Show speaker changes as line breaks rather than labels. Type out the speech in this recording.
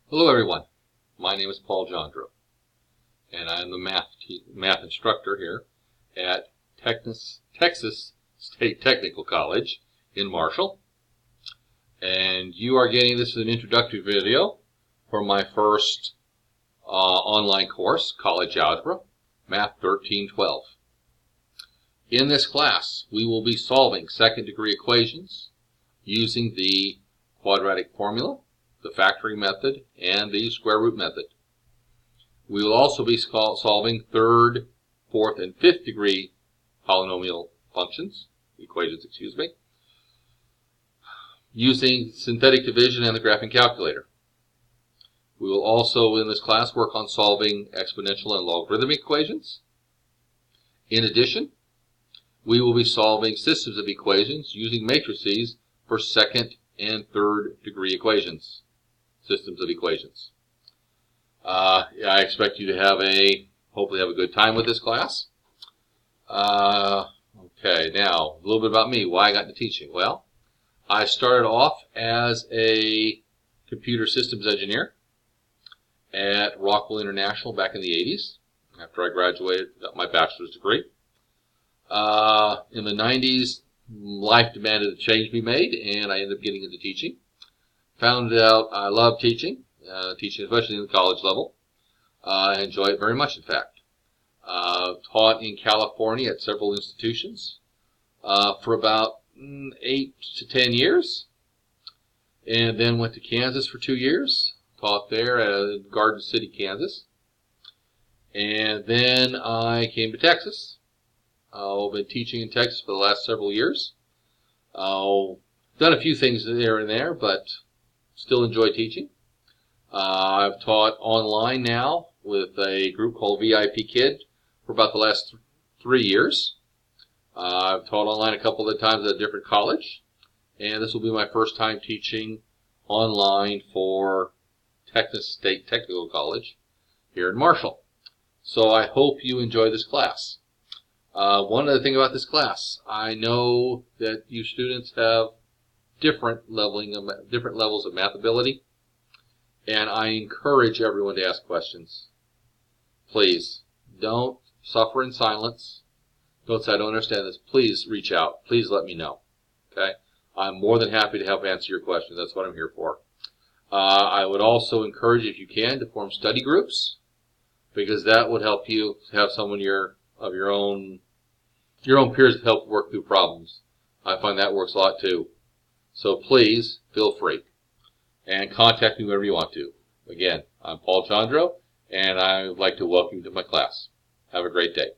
Hello everyone, my name is Paul Jandro, and I am the math instructor here at Texas State Technical College in Marshall. And you are getting this as an introductory video for my first online course, College Algebra, Math 1312. In this class, we will be solving second-degree equations using the quadratic formula, the factoring method, and the square root method. We will also be solving third, fourth, and fifth degree polynomial equations, using synthetic division and the graphing calculator. We will also, in this class, work on solving exponential and logarithmic equations. In addition, we will be solving systems of equations using matrices for second and third degree systems of equations. I expect you to hopefully have a good time with this class. Okay, now a little bit about me, why I got into teaching. Well, I started off as a computer systems engineer at Rockwell International back in the 80s. After I graduated, got my bachelor's degree. In the 90s, life demanded a change be made, and I ended up getting into teaching. Found out I love teaching, especially in the college level. I enjoy it very much, in fact. Taught in California at several institutions for about 8 to 10 years, and then went to Kansas for 2 years. Taught there at Garden City, Kansas. And then I came to Texas. I've been teaching in Texas for the last several years. Done a few things there and there, but still enjoy teaching. I've taught online now with a group called VIP Kid for about the last 3 years. I've taught online a couple of times at a different college, and this will be my first time teaching online for Texas State Technical College here in Marshall. So I hope you enjoy this class. One other thing about this class, I know that you students have different levels of math ability, and I encourage everyone to ask questions. Please, don't suffer in silence. Don't say, I don't understand this. Please reach out. Please let me know. Okay? I'm more than happy to help answer your questions. That's what I'm here for. I would also encourage, if you can, to form study groups, because that would help you have someone of your own peers to help work through problems. I find that works a lot too. So please, feel free. And contact me whenever you want to. Again, I'm Paul Jandro, and I would like to welcome you to my class. Have a great day.